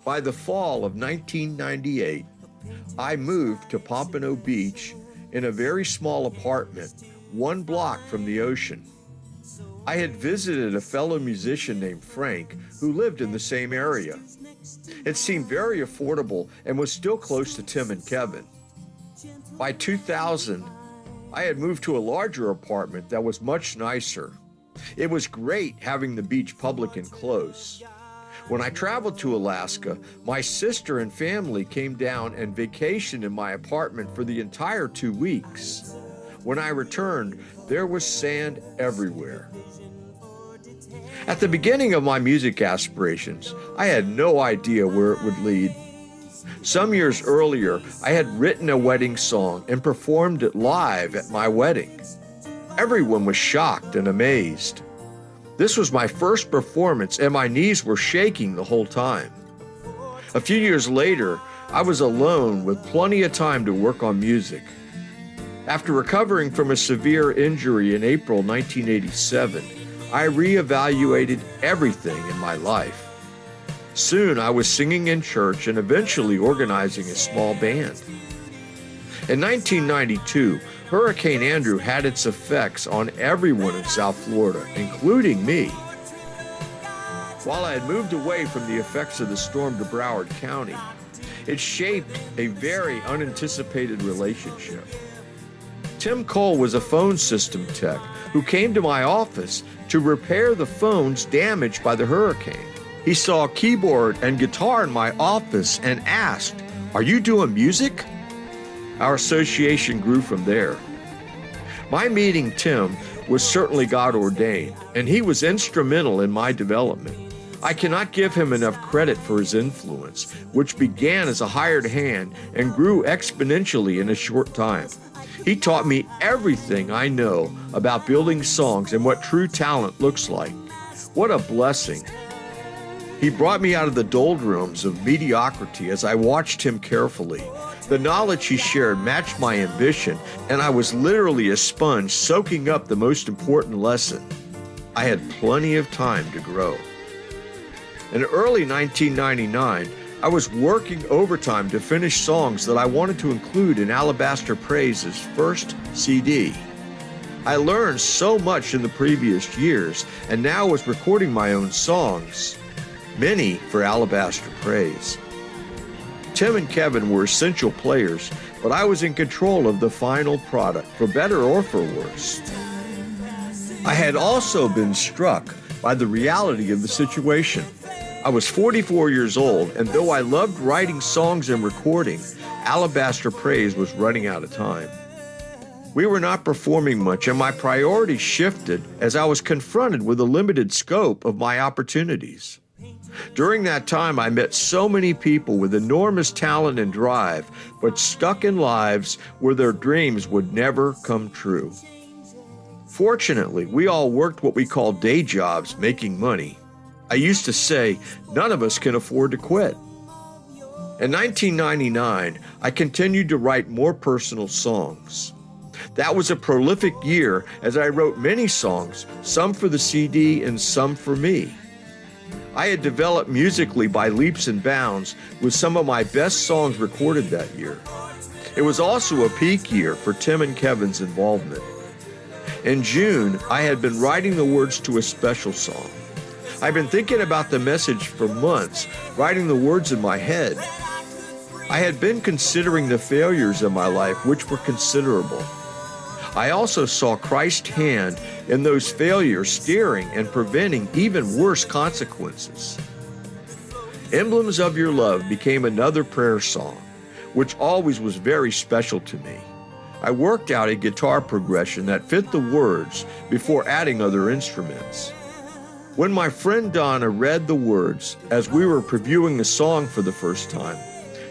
By the fall of 1998, I moved to Pompano Beach in a very small apartment, 1 block from the ocean. I had visited a fellow musician named Frank who lived in the same area. It seemed very affordable and was still close to Tim and Kevin. By 2000, I had moved to a larger apartment that was much nicer. It was great having the beach public and close. When I traveled to Alaska, my sister and family came down and vacationed in my apartment for the entire 2 weeks. When I returned, there was sand everywhere. At the beginning of my music aspirations, I had no idea where it would lead. Some years earlier, I had written a wedding song and performed it live at my wedding. Everyone was shocked and amazed. This was my first performance and my knees were shaking the whole time. A few years later, I was alone with plenty of time to work on music. After recovering from a severe injury in April 1987, I reevaluated everything in my life. Soon I was singing in church and eventually organizing a small band. In 1992, Hurricane Andrew had its effects on everyone in South Florida, including me. While I had moved away from the effects of the storm to Broward County, it shaped a very unanticipated relationship. Tim Cole was a phone system tech who came to my office to repair the phones damaged by the hurricane. He saw a keyboard and guitar in my office and asked, "Are you doing music?" Our association grew from there. My meeting Tim was certainly God ordained, and he was instrumental in my development. I cannot give him enough credit for his influence, which began as a hired hand and grew exponentially in a short time. He taught me everything I know about building songs and what true talent looks like. What a blessing. He brought me out of the doldrums of mediocrity as I watched him carefully. The knowledge he shared matched my ambition, and I was literally a sponge soaking up the most important lesson. I had plenty of time to grow. In early 1999, I was working overtime to finish songs that I wanted to include in Alabaster Praise's first CD. I learned so much in the previous years, and now was recording my own songs, many for Alabaster Praise. Tim and Kevin were essential players, but I was in control of the final product, for better or for worse. I had also been struck by the reality of the situation. I was 44 years old, and though I loved writing songs and recording, Alabaster Praise was running out of time. We were not performing much, and my priorities shifted as I was confronted with a limited scope of my opportunities. During that time, I met so many people with enormous talent and drive, but stuck in lives where their dreams would never come true. Fortunately, we all worked what we call day jobs, making money. I used to say, none of us can afford to quit. In 1999, I continued to write more personal songs. That was a prolific year as I wrote many songs, some for the CD and some for me. I had developed musically by leaps and bounds with some of my best songs recorded that year. It was also a peak year for Tim and Kevin's involvement. In June, I had been writing the words to a special song. I'd been thinking about the message for months, writing the words in my head. I had been considering the failures of my life, which were considerable. I also saw Christ's hand in those failures steering and preventing even worse consequences. Emblems of Your Love became another prayer song, which always was very special to me. I worked out a guitar progression that fit the words before adding other instruments. When my friend Donna read the words as we were previewing the song for the first time,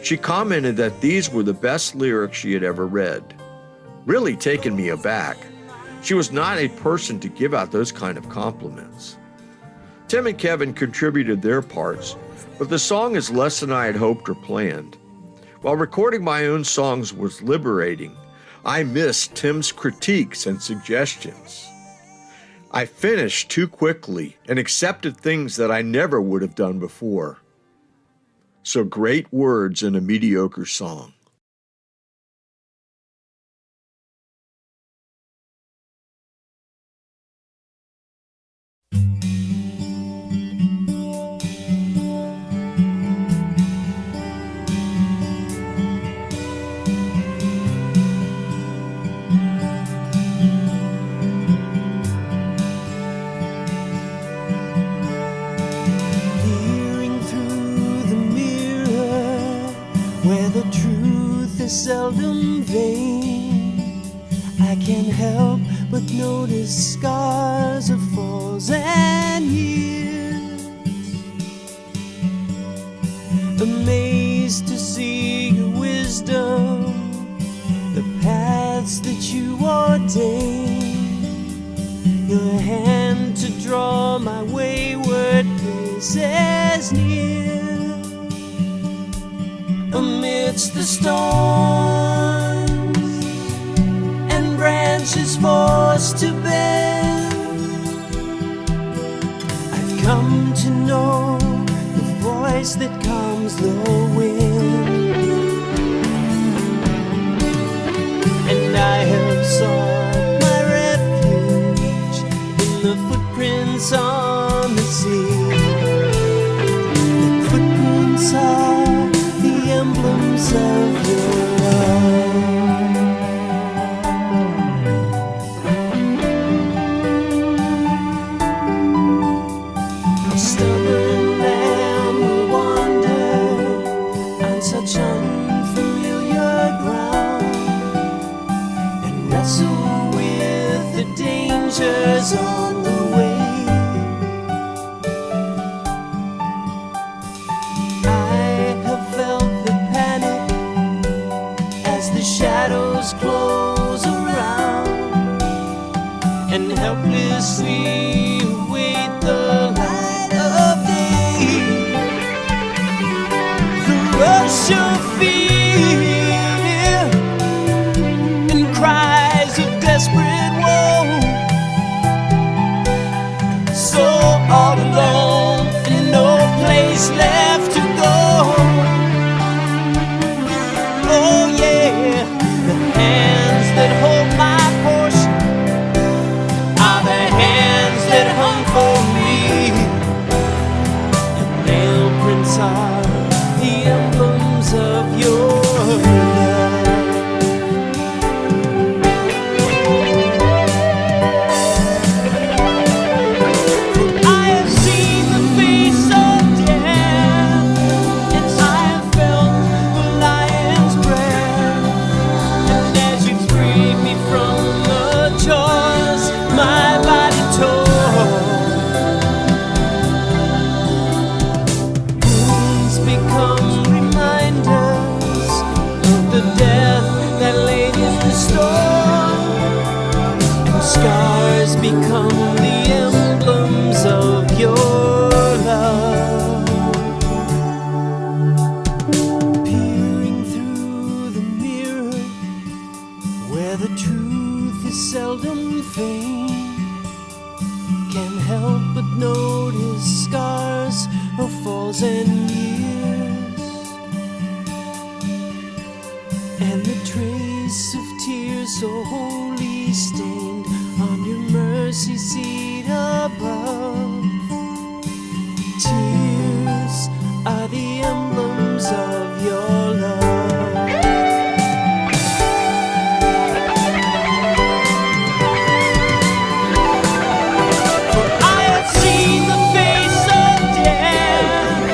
she commented that these were the best lyrics she had ever read. Really taken me aback. She was not a person to give out those kind of compliments. Tim and Kevin contributed their parts, but the song is less than I had hoped or planned. While recording my own songs was liberating, I missed Tim's critiques and suggestions. I finished too quickly and accepted things that I never would have done before. So great words in a mediocre song. Where the truth is seldom vain, I can't help but notice scars of falls and years. Amazed to see your wisdom, the paths that you ordain, your hand to draw my wayward paces near. Amidst the storms and branches forced to bend, I've come to know the voice that calms the wind. And I have sought my refuge in the footprints on the sea. The footprints are emblems of your love. A stubborn lamb will wander on such unfamiliar ground and wrestle with the dangers on the way. Shadows close around and helplessly await the light of day. The rush of fear and cries of desperate woe. So all alone and no place left to go. Oh yeah, the hands that hold my portion are the hands that hung for me. And nail prints are the emblems of your love. For I have seen the face of death, and I have felt the lion's breath. And as you freed me from the jaws my body tore, wounds become reminders of the death that laid in store, and scars become the emblems of your love. Peering through the mirror where the truth is seldom faint, can't help but notice scars of falls and years, and the trace of tears so wholly stained on your mercy seat above. Tears are the emblems of your love. For I have seen the face of death,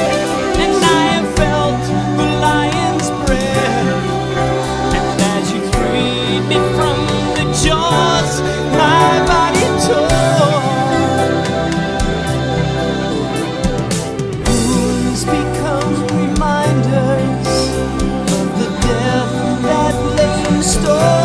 and I have felt the lion's breath. And as you freed me from the jaws my body tore, wounds become reminders of the death that lay in store.